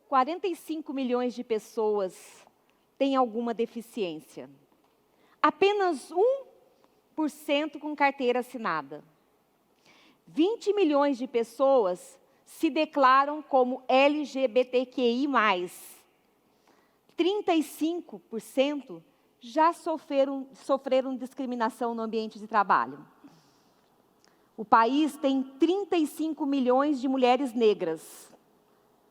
45 milhões de pessoas têm alguma deficiência. Apenas 1% com carteira assinada. 20 milhões de pessoas se declaram como LGBTQI+. 35% já sofreram discriminação no ambiente de trabalho. O país tem 35 milhões de mulheres negras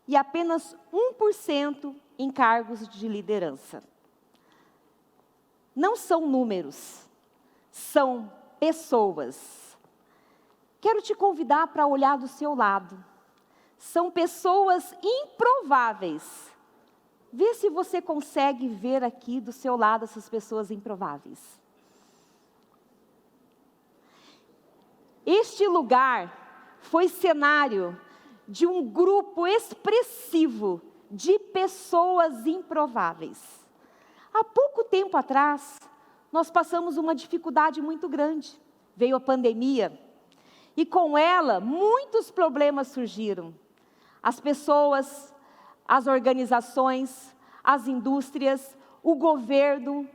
e apenas 1% em cargos de liderança. Não são números, são pessoas. Quero te convidar para olhar do seu lado. São pessoas improváveis. Vê se você consegue ver aqui do seu lado essas pessoas improváveis. Este lugar foi cenário de um grupo expressivo de pessoas improváveis. Há pouco tempo atrás, nós passamos uma dificuldade muito grande. Veio a pandemia e com ela muitos problemas surgiram. As pessoas, as organizações, as indústrias, o governo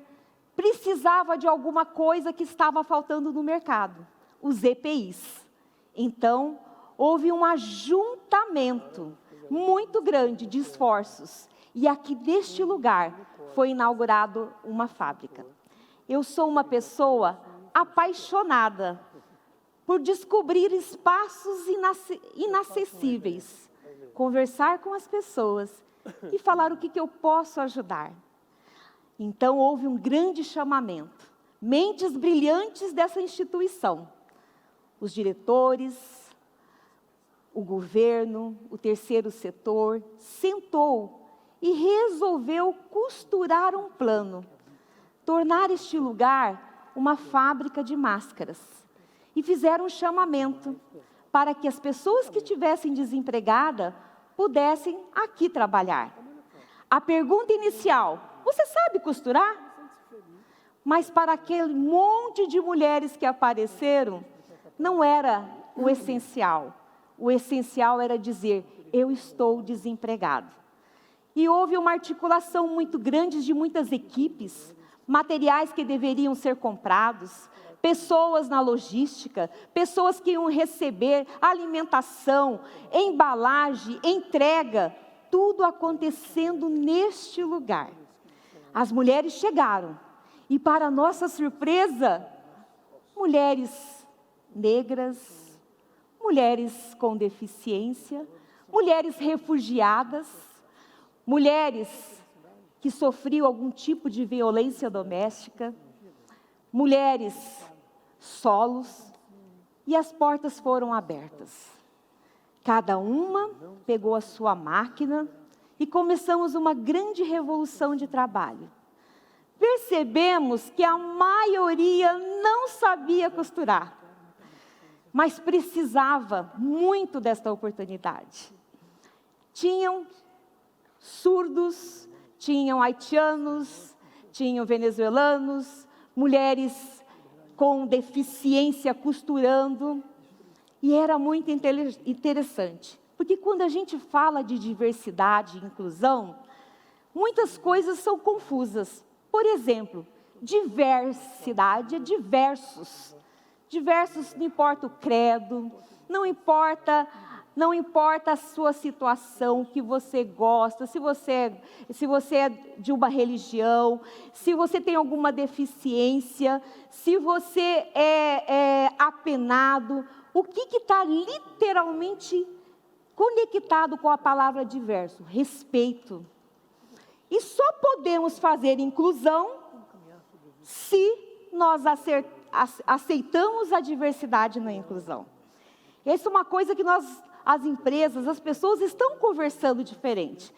precisava de alguma coisa que estava faltando no mercado, os EPIs. Então, houve um ajuntamento muito grande de esforços. E aqui neste lugar foi inaugurada uma fábrica. Eu sou uma pessoa apaixonada por descobrir espaços inacessíveis, conversar com as pessoas e falar o que eu posso ajudar. Então houve um grande chamamento. Mentes brilhantes dessa instituição, os diretores, o governo, o terceiro setor, sentou e resolveu costurar um plano, tornar este lugar uma fábrica de máscaras. E fizeram um chamamento para que as pessoas que estivessem desempregadas pudessem aqui trabalhar. A pergunta inicial: você sabe costurar? Mas para aquele monte de mulheres que apareceram, não era o essencial. O essencial era dizer: eu estou desempregado. E houve uma articulação muito grande de muitas equipes, materiais que deveriam ser comprados, pessoas na logística, pessoas que iam receber alimentação, embalagem, entrega, tudo acontecendo neste lugar. As mulheres chegaram e, para nossa surpresa, mulheres negras, mulheres com deficiência, mulheres refugiadas, mulheres que sofriam algum tipo de violência doméstica, mulheres solos, e as portas foram abertas. Cada uma pegou a sua máquina e começamos uma grande revolução de trabalho. Percebemos que a maioria não sabia costurar, mas precisava muito desta oportunidade. Tinham surdos, tinham haitianos, tinham venezuelanos, mulheres com deficiência costurando. E era muito interessante, porque quando a gente fala de diversidade e inclusão, muitas coisas são confusas. Por exemplo, diversidade é diversos. Diversos, não importa o credo, não importa a sua situação, o que você gosta, se você é de uma religião, se você tem alguma deficiência, se você é apenado, o que está literalmente conectado com a palavra diverso? Respeito. E só podemos fazer inclusão se nós aceitamos a diversidade na inclusão. Essa é uma coisa que as empresas, as pessoas estão conversando diferente.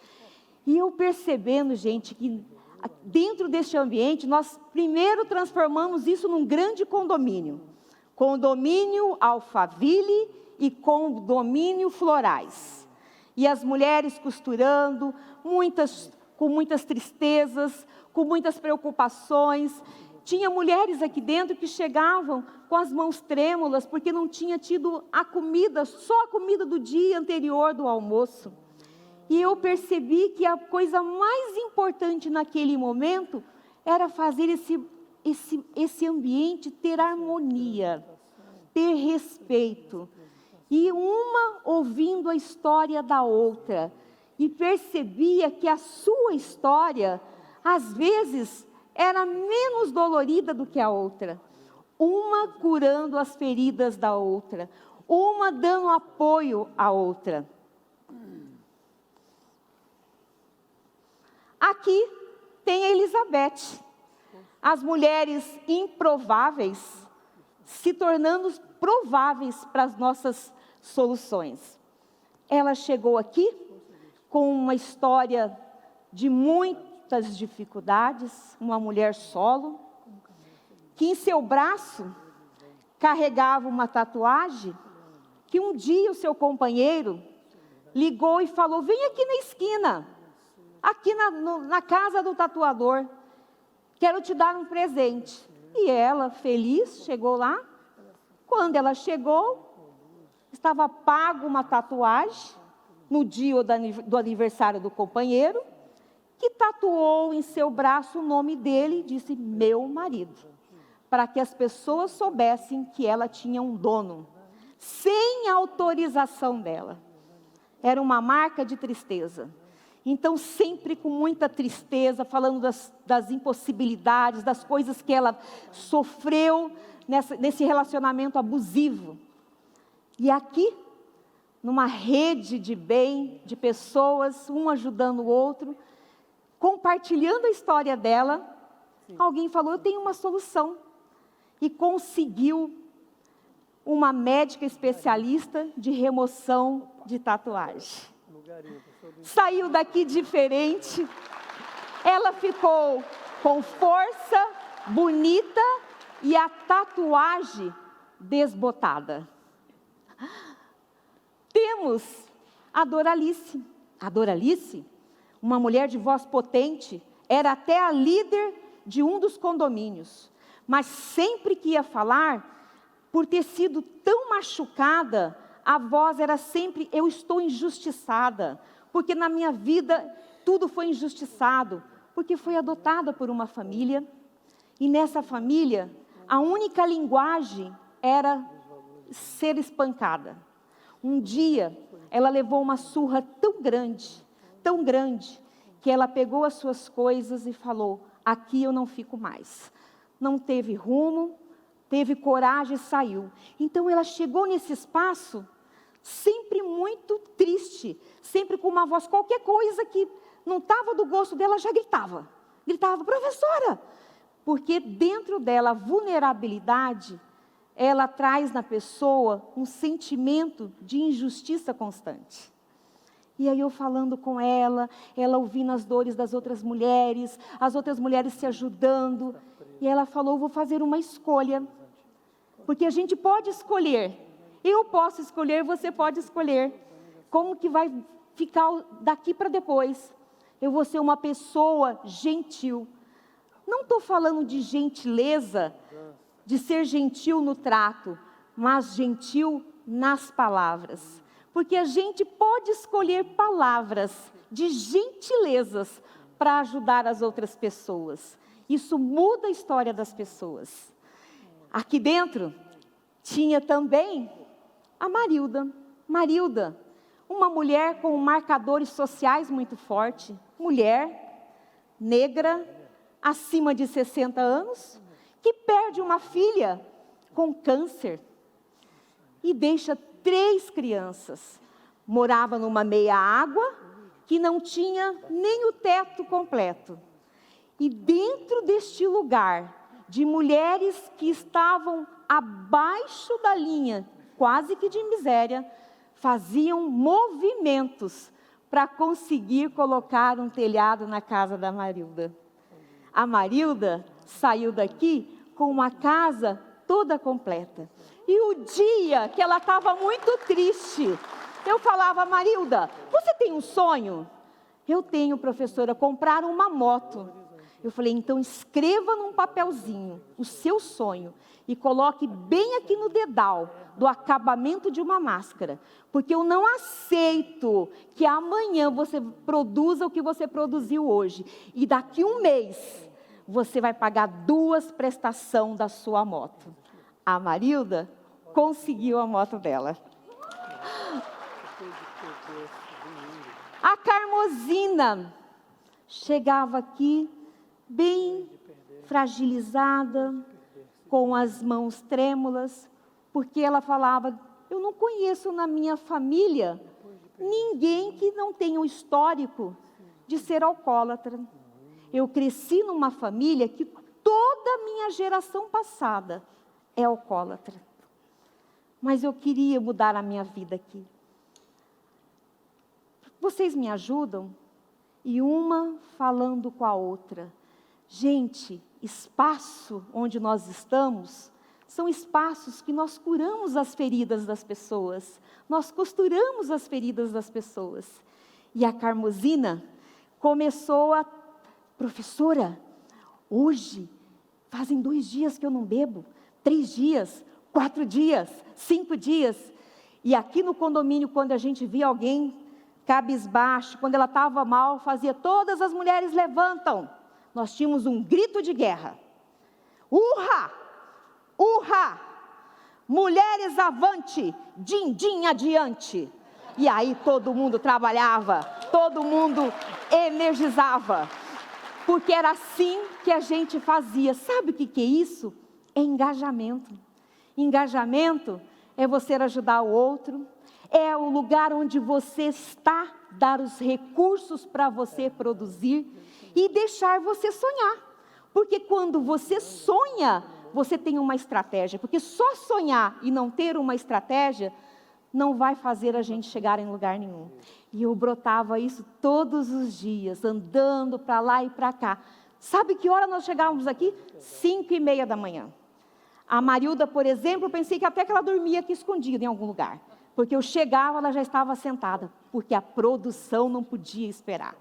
E eu percebendo, gente, que dentro deste ambiente, nós primeiro transformamos isso num grande condomínio. Condomínio Alphaville e condomínio Florais. E as mulheres costurando, com muitas tristezas, com muitas preocupações. Tinha mulheres aqui dentro que chegavam com as mãos trêmulas, porque não tinha tido a comida, só a comida do dia anterior do almoço. E eu percebi que a coisa mais importante naquele momento era fazer esse ambiente ter harmonia, ter respeito. E uma ouvindo a história da outra. E percebia que a sua história, às vezes, era menos dolorida do que a outra. Uma curando as feridas da outra. Uma dando apoio à outra. Aqui tem a Elizabeth. As mulheres improváveis se tornando prováveis para as nossas soluções. Ela chegou aqui com uma história de muitas dificuldades, uma mulher solo, que em seu braço carregava uma tatuagem, que um dia o seu companheiro ligou e falou: vem aqui na esquina, aqui na casa do tatuador, quero te dar um presente. E ela, feliz, chegou lá. Quando ela chegou, estava pago uma tatuagem, no dia do aniversário do companheiro, que tatuou em seu braço o nome dele e disse: meu marido, para que as pessoas soubessem que ela tinha um dono, sem autorização dela. Era uma marca de tristeza. Então, sempre com muita tristeza, falando das impossibilidades, das coisas que ela sofreu nesse relacionamento abusivo. E aqui, numa rede de bem, de pessoas, um ajudando o outro, compartilhando a história dela, alguém falou: eu tenho uma solução. E conseguiu uma médica especialista de remoção de tatuagem. Saiu daqui diferente, ela ficou com força, bonita e a tatuagem desbotada. Temos a Doralice. A Doralice, uma mulher de voz potente, era até a líder de um dos condomínios. Mas sempre que ia falar, por ter sido tão machucada, a voz era sempre: eu estou injustiçada, porque na minha vida tudo foi injustiçado, porque foi adotada por uma família, e nessa família, a única linguagem era ser espancada. Um dia, ela levou uma surra tão grande, que ela pegou as suas coisas e falou: aqui eu não fico mais. Não teve rumo, teve coragem e saiu. Então ela chegou nesse espaço sempre muito triste, sempre com uma voz, qualquer coisa que não estava do gosto dela, já gritava. Gritava: professora! Porque dentro dela, a vulnerabilidade, ela traz na pessoa um sentimento de injustiça constante. E aí eu falando com ela ouvindo as dores das outras mulheres, as outras mulheres se ajudando. E ela falou: vou fazer uma escolha. Porque a gente pode escolher. Eu posso escolher, você pode escolher. Como que vai ficar daqui para depois? Eu vou ser uma pessoa gentil. Não estou falando de gentileza, de ser gentil no trato, mas gentil nas palavras. Porque a gente pode escolher palavras de gentilezas para ajudar as outras pessoas. Isso muda a história das pessoas. Aqui dentro tinha também a Marilda. Marilda, uma mulher com marcadores sociais muito fortes. Mulher, negra, acima de 60 anos, que perde uma filha com câncer e deixa 3 crianças. Morava numa meia água que não tinha nem o teto completo. E dentro deste lugar, de mulheres que estavam abaixo da linha, quase que de miséria, faziam movimentos para conseguir colocar um telhado na casa da Marilda. A Marilda saiu daqui com uma casa toda completa. E o dia que ela estava muito triste, eu falava: Marilda, você tem um sonho? Eu tenho, professora, comprar uma moto. Eu falei, então escreva num papelzinho o seu sonho e coloque bem aqui no dedal do acabamento de uma máscara, porque eu não aceito que amanhã você produza o que você produziu hoje e daqui um mês você vai pagar 2 prestações da sua moto. A Marilda conseguiu a moto dela. A Carmosina chegava aqui bem fragilizada, com as mãos trêmulas, porque ela falava, eu não conheço na minha família ninguém que não tenha um histórico de ser alcoólatra. Eu cresci numa família que toda a minha geração passada é alcoólatra. Mas eu queria mudar a minha vida aqui. Vocês me ajudam? E uma falando com a outra. Gente, espaço onde nós estamos, são espaços que nós curamos as feridas das pessoas. Nós costuramos as feridas das pessoas. E a Carmosina começou a... Professora, hoje, fazem 2 dias que eu não bebo. 3 dias, 4 dias, 5 dias. E aqui no condomínio, quando a gente via alguém cabisbaixo, quando ela estava mal, fazia todas as mulheres levantam. Nós tínhamos um grito de guerra. Urra! Urra! Mulheres avante, din-din adiante. E aí todo mundo trabalhava, todo mundo energizava. Porque era assim que a gente fazia. Sabe o que é isso? É engajamento. Engajamento é você ajudar o outro. É o lugar onde você está, dar os recursos para você produzir e deixar você sonhar. Porque quando você sonha, você tem uma estratégia. Porque só sonhar e não ter uma estratégia não vai fazer a gente chegar em lugar nenhum. E eu brotava isso todos os dias, andando para lá e para cá. Sabe que hora nós chegávamos aqui? 5:30 da manhã. A Marilda, por exemplo, eu pensei que até que ela dormia aqui escondida em algum lugar. Porque eu chegava, ela já estava sentada. Porque a produção não podia esperar.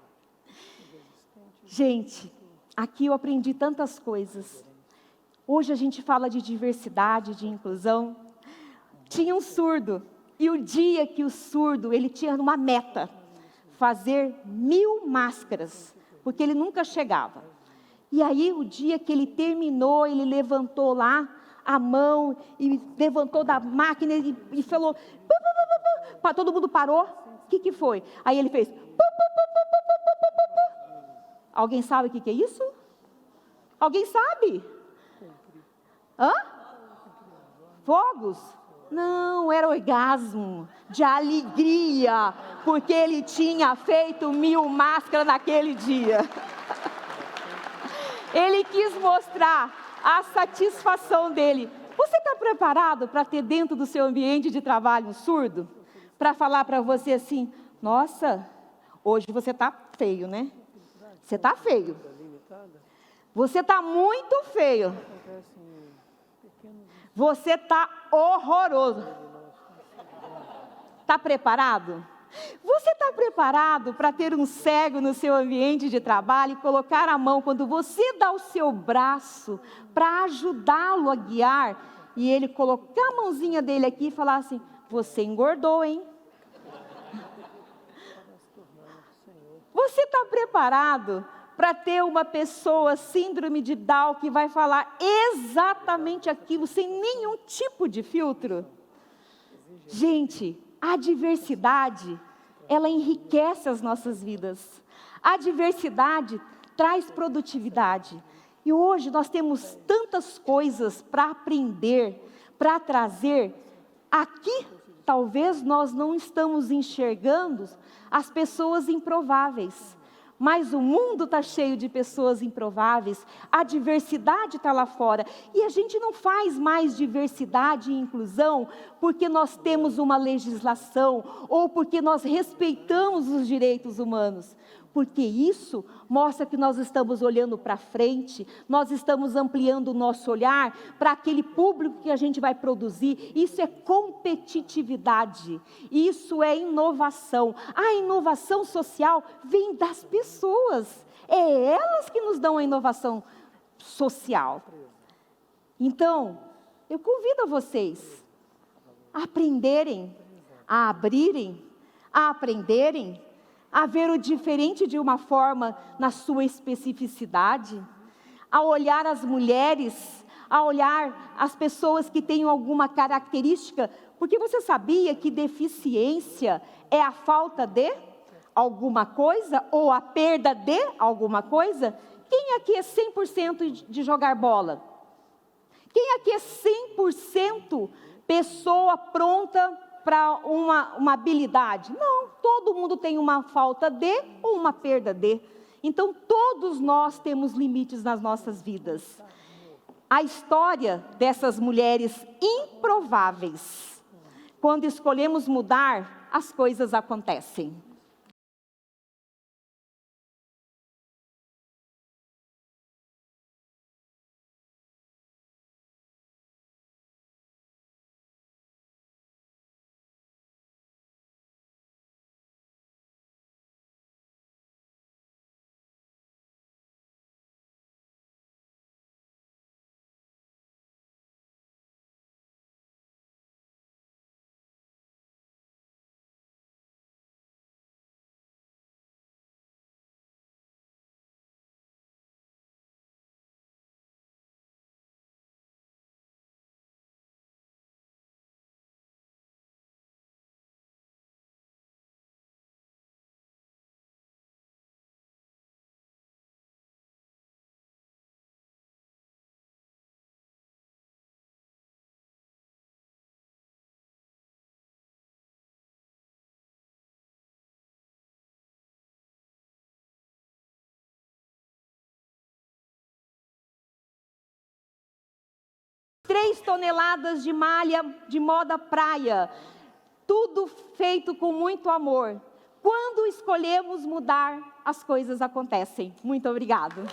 Gente, aqui eu aprendi tantas coisas. Hoje a gente fala de diversidade, de inclusão. Tinha um surdo. E o dia que o surdo, ele tinha uma meta. Fazer 1000 máscaras. Porque ele nunca chegava. E aí o dia que ele terminou, ele levantou lá a mão. E levantou da máquina e falou... Todo mundo parou. O que foi? Aí ele fez... Alguém sabe o que é isso? Alguém sabe? Hã? Fogos? Não, era orgasmo, de alegria, porque ele tinha feito 1000 máscaras naquele dia. Ele quis mostrar a satisfação dele. Você está preparado para ter dentro do seu ambiente de trabalho um surdo? Para falar para você assim, nossa, hoje você está feio, né? Você está feio. Você está muito feio. Você está horroroso. Está preparado? Você está preparado para ter um cego no seu ambiente de trabalho e colocar a mão quando você dá o seu braço para ajudá-lo a guiar e ele colocar a mãozinha dele aqui e falar assim, você engordou, hein? Você está preparado para ter uma pessoa síndrome de Down que vai falar exatamente aquilo sem nenhum tipo de filtro? Gente, a diversidade, ela enriquece as nossas vidas. A diversidade traz produtividade. E hoje nós temos tantas coisas para aprender, para trazer. Aqui, talvez nós não estamos enxergando as pessoas improváveis. Mas o mundo está cheio de pessoas improváveis, a diversidade está lá fora. E a gente não faz mais diversidade e inclusão porque nós temos uma legislação ou porque nós respeitamos os direitos humanos. Porque isso mostra que nós estamos olhando para frente, nós estamos ampliando o nosso olhar para aquele público que a gente vai produzir. Isso é competitividade, isso é inovação. A inovação social vem das pessoas, É elas que nos dão a inovação social. Então, eu convido vocês a aprenderem, a abrirem, a aprenderem, a ver o diferente de uma forma na sua especificidade, a olhar as mulheres, a olhar as pessoas que têm alguma característica, porque você sabia que deficiência é a falta de alguma coisa ou a perda de alguma coisa? Quem aqui é 100% de jogar bola? Quem aqui é 100% pessoa pronta para uma habilidade? Não, todo mundo tem uma falta de ou uma perda de. Então, todos nós temos limites nas nossas vidas. A história dessas mulheres improváveis, quando escolhemos mudar, as coisas acontecem. Três toneladas de malha de moda praia, tudo feito com muito amor. Quando escolhemos mudar, as coisas acontecem. Muito obrigado.